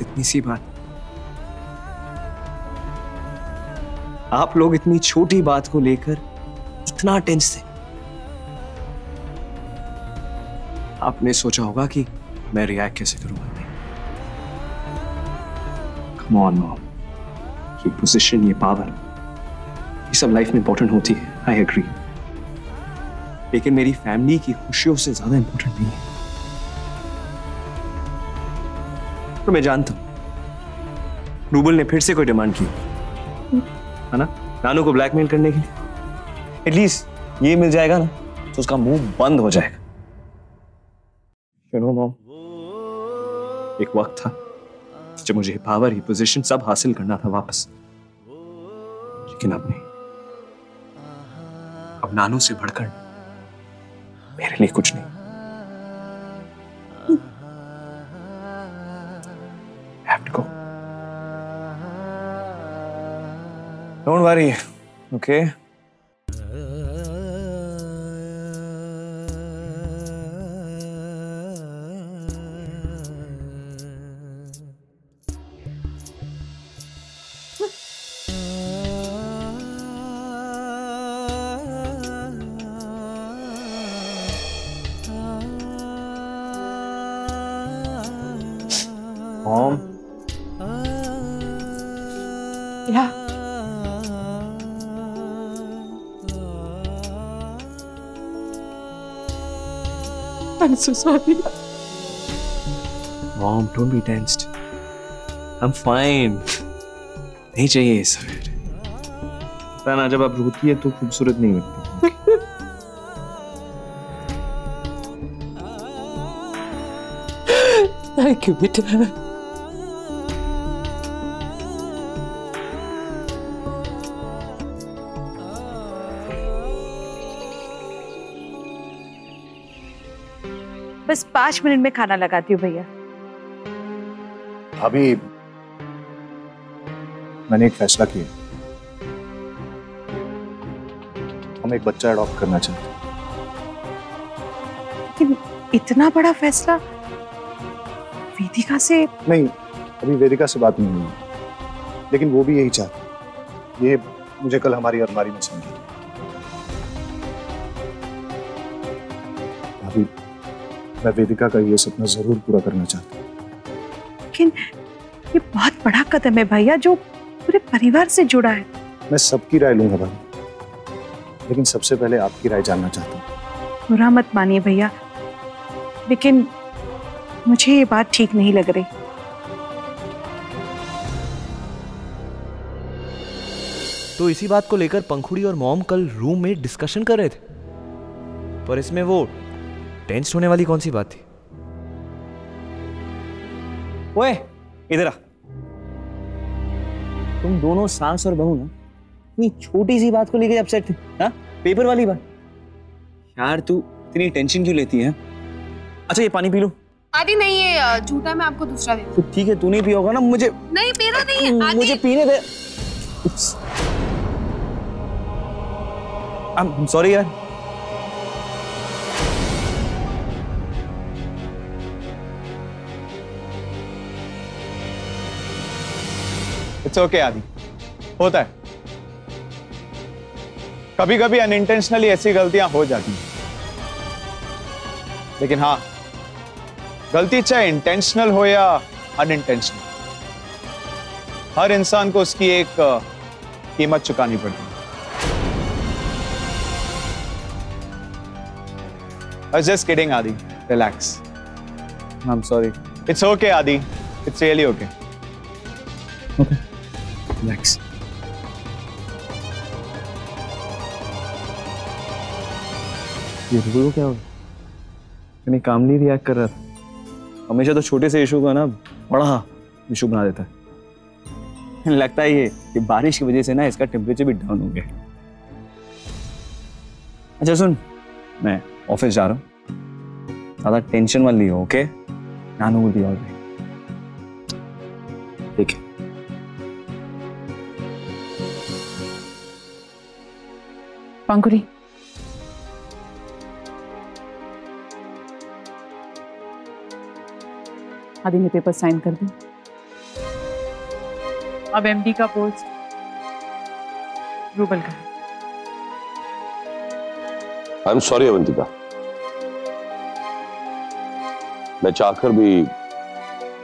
इतनी सी बात, आप लोग इतनी छोटी बात को लेकर इतना टेंस थे। आपने सोचा होगा कि मैं रिएक्ट कैसे करूंगा। कम ऑन मॉम, ये पोजीशन, ये पावर, ये सब लाइफ में इंपॉर्टेंट होती है, आई एग्री, लेकिन मेरी फैमिली की खुशियों से ज्यादा इंपॉर्टेंट नहीं है। तो मैं जानता हूं रूबल ने फिर से कोई डिमांड की है ना, नानू को ब्लैकमेल करने के लिए। एटलीस्ट ये मिल जाएगा ना तो उसका मुंह बंद हो जाएगा। यू नो मॉम, एक वक्त था जब मुझे पावर, ये पोजीशन सब हासिल करना था वापस, लेकिन अब नहीं। अब नानू से बढ़कर मेरे लिए कुछ नहीं। have to go. Don't worry, okay? Mom. Yeah. I'm so sorry. Mom, don't be tensed. I'm fine. नहीं चाहिए ये सब। पता ना, जब आप रोती है तो खूबसूरत नहीं लगती। Thank you, बेटा। बस 5 मिनट में खाना लगाती हूँ भैया। अभी मैंने एक फैसला किया, हम एक बच्चा अडॉप्ट करना चाहते हैं। लेकिन इतना बड़ा फैसला वेदिका से? नहीं, अभी वेदिका से बात नहीं हुई, लेकिन वो भी यही चाहती। ये मुझे कल हमारी अलमारी में समझी। अभी मैं वेदिका का ये सपना जरूर पूरा करना चाहता हूँ। लेकिन ये बहुत बड़ा कदम है भैया, जो पूरे परिवार से जुड़ा है। मैं सबकी राय लूंगा भाई, लेकिन सबसे पहले आपकी राय जानना चाहता हूँ। बुरा मत मानिए भैया, लेकिन मुझे ये बात ठीक नहीं लग रही। तो इसी बात को लेकर पंखुड़ी और मॉम कल रूम में डिस्कशन कर रहे थे, पर इसमें वो टेंस होने वाली कौन सी बात थी? ओए, इधर आ। तुम दोनों सास और बहू ना इतनी छोटी सी बात को लेकर अपसेट थे, हाँ? पेपर वाली बात। यार तू इतनी टेंशन क्यों लेती है? अच्छा ये पानी पी लो। आदि नहीं, ये झूठा, मैं आपको दूसरा दे। तो ठीक है, तू नहीं पियोगा ना, मुझे नहीं मेरा नहीं है आदि। मुझे पीने दे। I'm sorry यार। इट्स ओके आदि, होता है। कभी कभी अनइंटेंशनली ऐसी गलतियां हो जाती हैं, लेकिन हाँ, गलती चाहे इंटेंशनल हो या अनइंटेंशनल, हर इंसान को उसकी एक कीमत चुकानी पड़ती है। I was just kidding, Adi. Relax. I'm sorry. It's okay, Adi. It's really okay. Okay. Relax. ये रूबल क्या हो? इतनी कामली रिएक्ट कर रहा था। हमेशा तो छोटे से इशू का ना बड़ा इशू बना देता है। लगता ही है कि बारिश की वजह से ना इसका टेम्परेचर भी डाउन हो गया। अच्छा सुन, मैं ऑफिस जा रहा हूँ, ज्यादा टेंशन मत लियो, okay? Nanu will be alright. ठीक है। पंखुड़ी, आदि ने पेपर साइन कर दी। अब एमडी का पोस्ट रूबल का। आई एम सॉरी अवंतिका, मैं चाहकर भी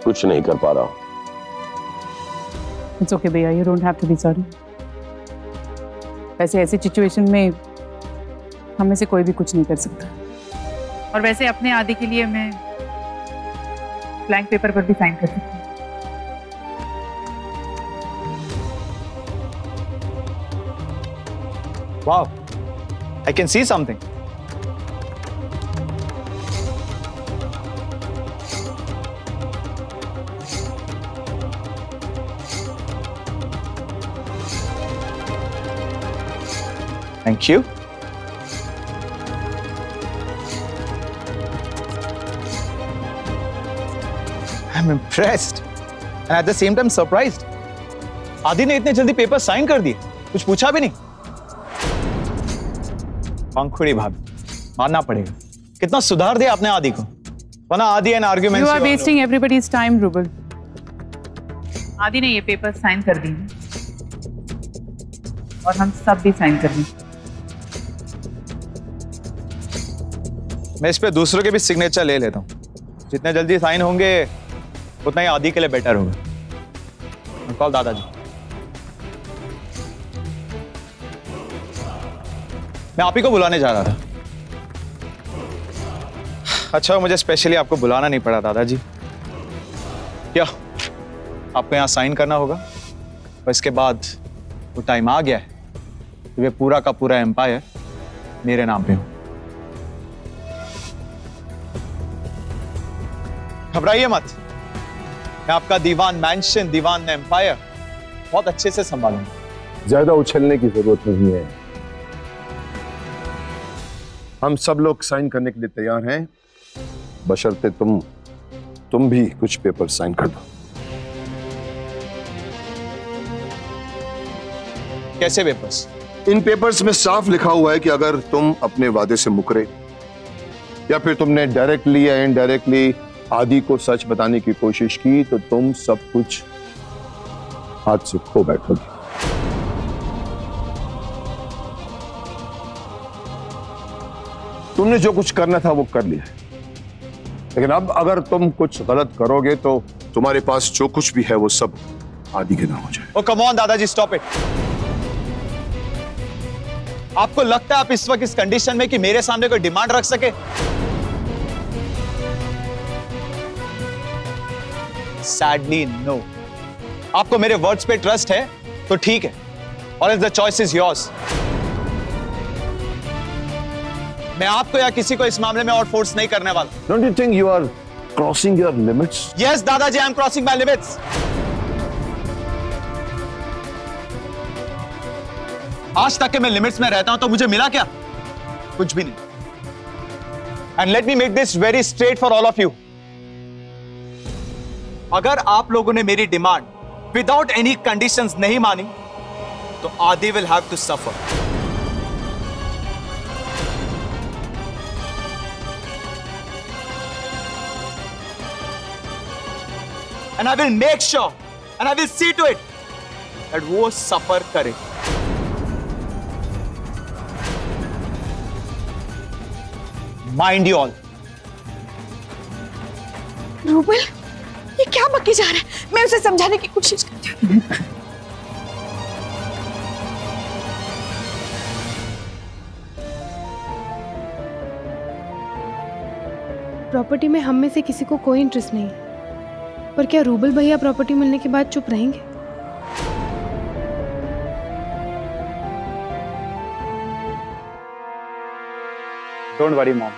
कुछ नहीं कर पा रहा हूं। इट्स ओके भैया, you don't have to be sorry. वैसे ऐसी सिचुएशन में हम में से कोई भी कुछ नहीं कर सकता, और वैसे अपने आदि के लिए मैं ब्लैंक पेपर पर भी साइन कर सकती हूँ। Wow, I can see something. Thank you. I'm impressed and at the same time surprised. आदि ने इतने जल्दी पेपर साइन कर दिए, कुछ पूछा भी नहीं। पंखुड़ी भाभी, मानना पड़ेगा, कितना सुधार दिया आपने आदि को, वरना आदि and arguments. You are wasting everybody's time, rouble. आदि ने ये पेपर साइन कर दिए और हम सब भी साइन कर देंगे। मैं इस पे दूसरों के भी सिग्नेचर ले लेता हूँ, जितने जल्दी साइन होंगे उतना ही आदि के लिए बेटर होगा। कॉल दादाजी। मैं आप ही को बुलाने जा रहा था। अच्छा, मुझे स्पेशली आपको बुलाना नहीं पड़ा दादाजी। क्या आपको यहाँ साइन करना होगा, और इसके बाद वो टाइम आ गया है कि वे पूरा का पूरा एम्पायर मेरे नाम पे हो। घबराइए मत, मैं आपका दीवान मैंशन, दीवान एम्पायर बहुत अच्छे से संभालूंगा। ज्यादा उछलने की जरूरत नहीं है, हम सब लोग साइन करने के लिए तैयार हैं, बशर्ते तुम भी कुछ पेपर साइन कर दो। कैसे पेपर्स? इन पेपर्स में साफ लिखा हुआ है कि अगर तुम अपने वादे से मुकरे या फिर तुमने डायरेक्टली या इनडायरेक्टली आदि को सच बताने की कोशिश की तो तुम सब कुछ हाथ से खो बैठोगे। तुमने जो कुछ करना था वो कर लिया, लेकिन अब अगर तुम कुछ गलत करोगे तो तुम्हारे पास जो कुछ भी है वो सब आदि के नाम हो जाए। ओ कम ऑन दादाजी, स्टॉप इट। आपको लगता है आप इस वक्त इस कंडीशन में कि मेरे सामने कोई डिमांड रख सके? Sadly no. आपको मेरे वर्ड्स पे ट्रस्ट है तो ठीक है, और if the choice is yours. मैं आपको या किसी को इस मामले में और फोर्स नहीं करने वाला। Don't you think you are crossing your limits? Yes, दादाजी, I am crossing my limits. आज तक के मैं लिमिट्स में रहता हूं तो मुझे मिला क्या? कुछ भी नहीं। And let me make this very straight for all of you. अगर आप लोगों ने मेरी डिमांड विदाउट एनी कंडीशंस नहीं मानी तो Adi will have to suffer. And I will make sure and I will see to it that वो सफर करे। Mind you all. रूबल, ये क्या बकी जा रहा है? मैं उसे समझाने की कोशिश करती हूँ। प्रॉपर्टी में हम में से किसी को कोई इंटरेस्ट नहीं है, पर क्या रूबल भैया प्रॉपर्टी मिलने के बाद चुप रहेंगे? डोंट वरी मॉम,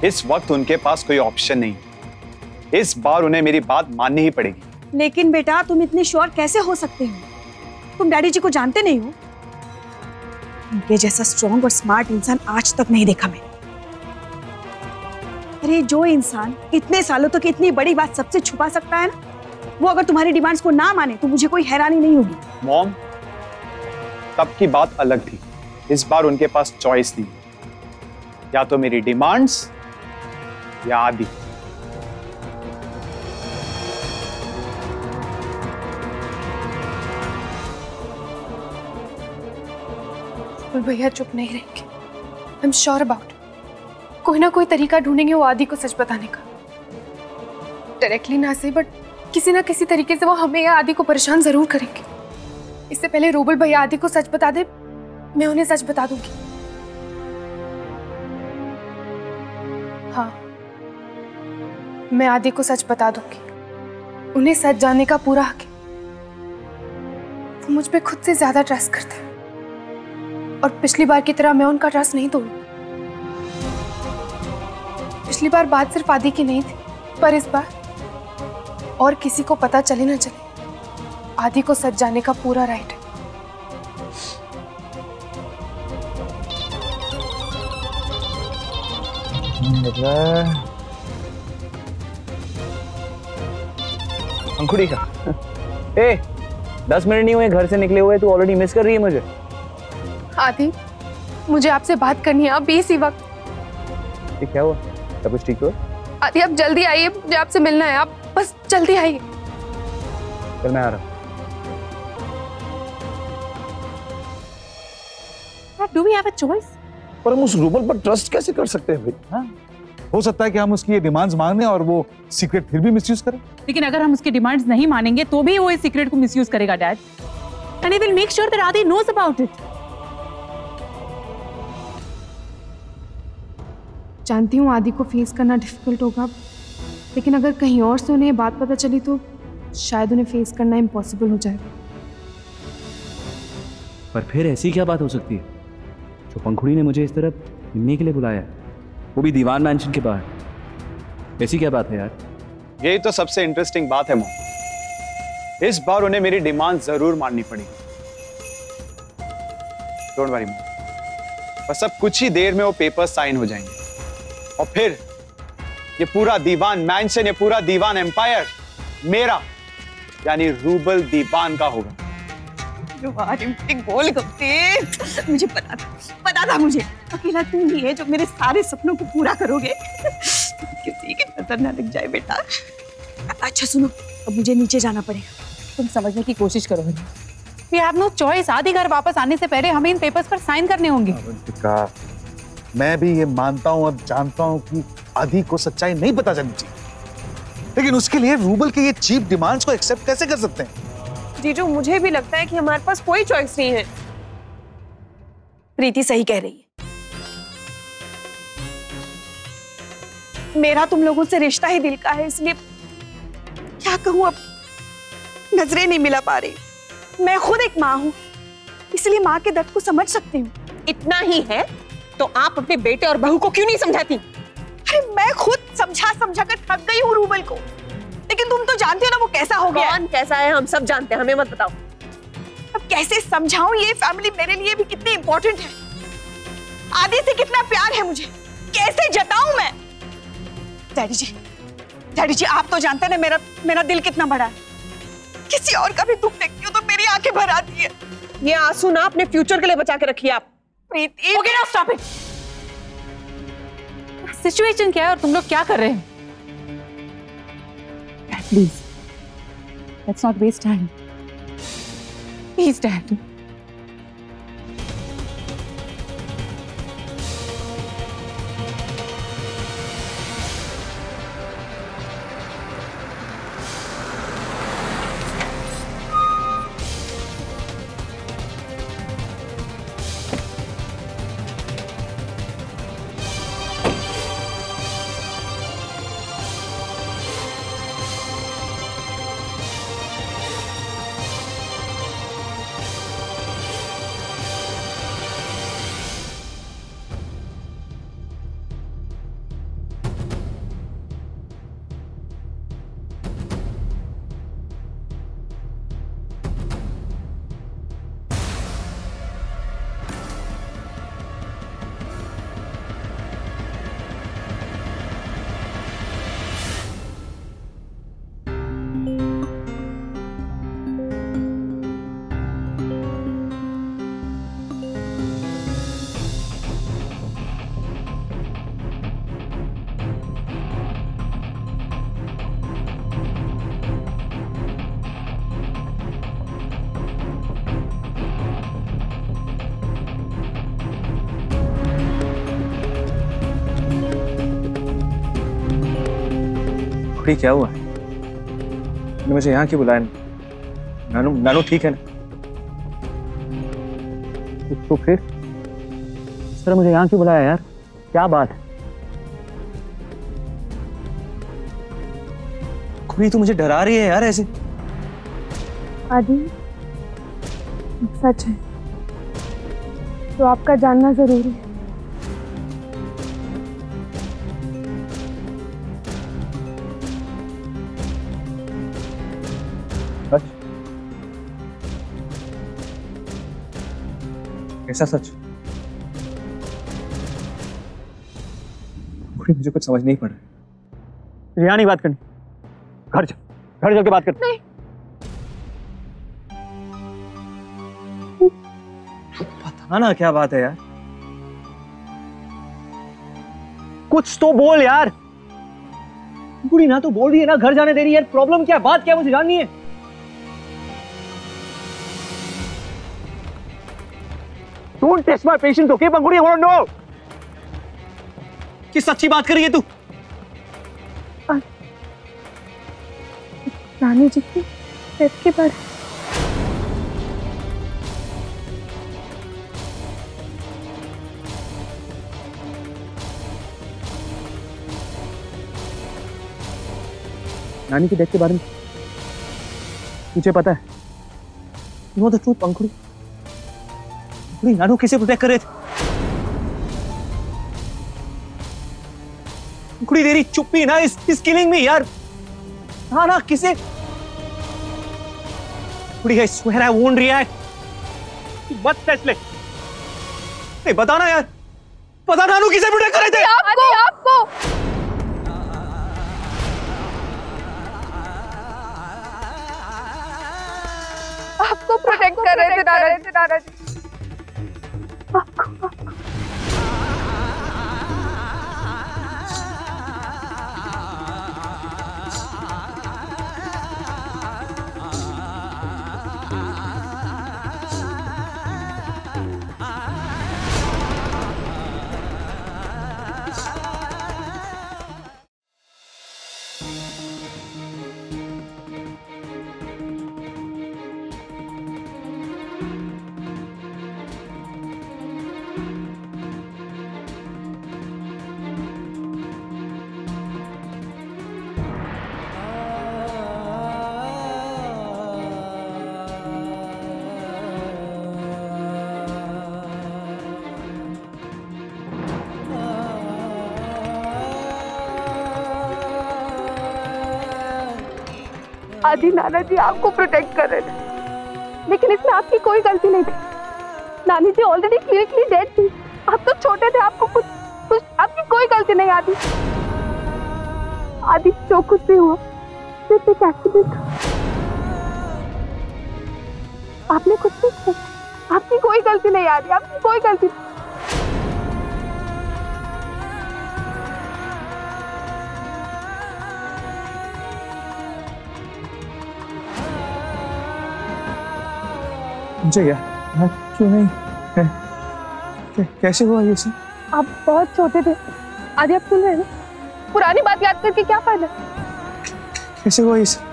इस वक्त उनके पास कोई ऑप्शन नहीं। इस बार उन्हें मेरी बात माननी ही पड़ेगी। लेकिन बेटा तुम इतने श्योर कैसे हो सकते हो? तुम डैडी जी को जानते नहीं हो? उनके जैसा स्ट्रॉन्ग और स्मार्ट इंसान आज तक नहीं देखा मैंने। अरे जो इंसान इतने सालों तक इतनी बड़ी बात सबसे छुपा सकता है ना, वो अगर तुम्हारी डिमांड्स को ना माने तो मुझे कोई हैरानी नहीं होगी। मॉम, तब की बात अलग थी। इस बार उनके पास चॉइस थी, या तो मेरी डिमांड्स या आदि। भैया चुप नहीं रहेंगे। आई एम श्योर अबाउट, कोई ना कोई तरीका ढूंढेंगे वो आदि को सच बताने का। डायरेक्टली ना सही, बट किसी ना किसी तरीके से वो हमें या आदि को परेशान जरूर करेंगे। इससे पहले रूबल भैया आदि को सच बता दे, मैं उन्हें सच बता दूंगी। हाँ, मैं आदि को सच बता दूंगी। उन्हें सच जानने का पूरा हक है। वो मुझ पे खुद से ज्यादा ट्रस्ट करते हैं और पिछली बार की तरह मैं उनका ट्रस्ट नहीं तोड़ूंगी। पिछली बार बात सिर्फ आदि की नहीं थी, पर इस बार और किसी को पता चले ना चले, आदि को सच जानने का पूरा राइट है। पंखुड़ी का 10 मिनट नहीं हुए घर से निकले हुए, तू ऑलरेडी मिस कर रही है मुझे। आदि, मुझे आपसे बात करनी है अब इसी वक्त। ठीक, क्या हुआ? सब कुछ ठीक हुआ? आदि आप जल्दी आइए, मुझे आपसे मिलना है। आप बस जल्दी आइए। फिर मैं आ रहा हूँ। Do we have a choice? पर हम उस रूबल पर ट्रस्ट कैसे कर सकते हैं भाई? हाँ? हो सकता है कि हम उसकी ये डिमांड्स मांगने और वो सीक्रेट फिर भी मिसयूज करें। लेकिन अगर हम उसकी डिमांड्स नहीं मानेंगे तो भी वो इस सीक्रेट को मिसयूज करेगा dad. And he will make sure that Adi knows about it. जानती हूँ आदि को फेस करना डिफिकल्ट होगा, लेकिन अगर कहीं और से उन्हें ये बात पता चली तो शायद उन्हें फेस करना इम्पॉसिबल हो जाएगा। पर फिर ऐसी क्या बात हो सकती है जो पंखुड़ी ने मुझे इस तरफ मिलने के लिए बुलाया है, वो भी दीवान मैंशन के बाहर? ऐसी क्या बात है यार? यही तो सबसे इंटरेस्टिंग बात है मॉम। इस बार उन्हें मेरी डिमांड जरूर माननी पड़ेगी। डोंट वरी मॉम, बस अब कुछ ही देर में वो पेपर साइन हो जाएंगे और फिर ये पूरा दीवान मैंशन, ये पूरा दीवान एम्पायर मेरा यानी रूबल दीवान का होगा। गोलगप्पे, मुझे पता था मुझे अकेला तुम ही है जो मेरे सारे सपनों को पूरा करोगे। किसी की नजर ना लग जाए बेटा। अच्छा सुनो, अब मुझे नीचे जाना पड़ेगा। तुम समझने की कोशिश करो। We have no choice. आदि घर वापस आने से पहले हमें इन पेपर्स पर साइन करने होंगे। अवंतिका, मैं भी ये मानता हूँ और जानता हूँ कि आदि को सच्चाई नहीं पता चलनी चाहिए, लेकिन उसके लिए रूबल के ये चीप डिमांड्स को एक्सेप्ट कैसे कर सकते हैं? जीजू, मुझे भी लगता है कि हमारे पास कोई चॉइस नहीं है। प्रीति सही कह रही है। मेरा तुम लोगों से रिश्ता ही दिल का है, इसलिए क्या कहूं, अब नजरें नहीं मिला पा रही। मैं खुद एक माँ हूं, इसलिए माँ के दर्द को समझ सकती हूँ। इतना ही है तो आप अपने बेटे और बहू को क्यों नहीं समझाती? अरे मैं खुद समझा कर थक गई हूँ रूबल को, लेकिन तुम तो जानते हो ना वो कैसा हो गया। कौन कैसा है हम सब जानते हैं, हमें मत बताओ। अब कैसे समझाऊं, ये फैमिली मेरे लिए भी कितनी इंपॉर्टेंट है। आदि से कितना प्यार है मुझे, कैसे जताऊं मैं? डैडी जी आप तो जानते हैं ना मेरा दिल कितना बड़ा है। किसी और का भी दुख देखती हूँ तो मेरी आंखें भर आती है। ये आंसू ना अपने फ्यूचर के लिए बचा के रखिए आप। Preeti, okay now stop it. Situation क्या है और तुम लोग क्या कर रहे हैं? Please let's not waste time. Please dad. Pankhuri क्या हुआ? तुमने मुझे यहाँ क्यों बुलाया? नानू नानू ठीक है ना? तो फिर इस तरह मुझे यहाँ क्यों बुलाया यार? क्या बात है? पंखुड़ी तू मुझे डरा रही है यार ऐसे। आदि सच है तो आपका जानना जरूरी है। सच? कैसा सच? मुझे कुछ समझ नहीं पड़ रहा। मुझे यहाँ नहीं बात करनी, घर चल के बात कर। नहीं। बता ना क्या बात है यार, कुछ तो बोल यार। बुरी ना तो बोल रही है ना, घर जाने दे रही है। प्रॉब्लम क्या है, बात क्या है, मुझे जाननी है। Don't test my patience, okay, Pankhuri? I want to know कि सच्ची बात कर रही है तू? नानी जी की डेथ के बारे। नानी की डेथ के बारे में तुझे पता है? You know the truth, पंखुड़ी। पंखुड़ी, नानू किसे प्रोटेक्ट कर रहे थे? पंखुड़ी तेरी चुप्पी ना इस किलिंग में यार। हाँ ना, किसे? पंखुड़ी, I swear I won't react। मत टेस्ट ले। नहीं बताना यार, पता नानू किसे प्रोटेक्ट कर रहे थे? आपको प्रोटेक्ट कर रहे थे दादाजी। आपको आदि नाना जी आपको प्रोटेक्ट कर रहे थे, लेकिन इसमें आपकी कोई गलती नहीं थी। नानी जी ऑलरेडी क्लियरली डेड थी। आप तो छोटे थे, आपको कुछ आपकी कोई गलती नहीं। आदि जो कुछ भी हुआ सिर्फ एक एक्सीडेंट था। आपने कुछ नहीं किया, आपकी कोई गलती नहीं। आदि आपकी कोई गलती नहीं। मुझे यार क्यों नहीं है? कैसे हुआ ये सब? आप बहुत छोटे थे। आदि आप सुन रहे हैं ना? पुरानी बात याद करके क्या फायदा? कैसे हुआ ये सब?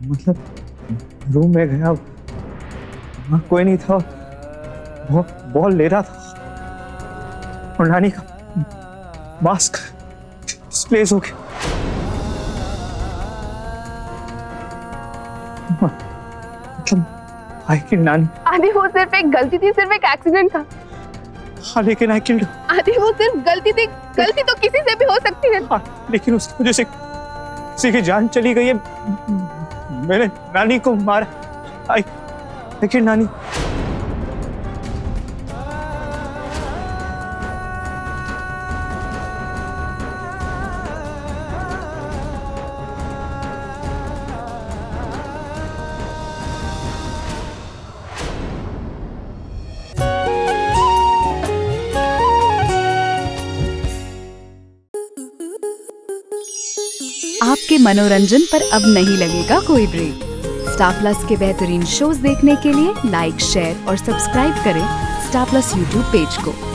मतलब रूम में गया, वहाँ कोई नहीं था। बॉल ले रहा था और नानी का मास्क डिस्प्लेस हो गया। मतलब आई किल्ड नानी। आदि वो सिर्फ एक गलती थी, सिर्फ एक एक्सीडेंट था। हाँ लेकिन आई किल्ड। आदि वो सिर्फ गलती थी। गलती तो किसी से भी हो सकती है। हाँ लेकिन उसकी वजह से किसी की जान चली गई है। मैंने नानी को मारा। लेकिन नानी आपके मनोरंजन पर अब नहीं लगेगा कोई ब्रेक। स्टार प्लस के बेहतरीन शोज देखने के लिए लाइक, शेयर और सब्सक्राइब करें स्टार प्लस यूट्यूब पेज को।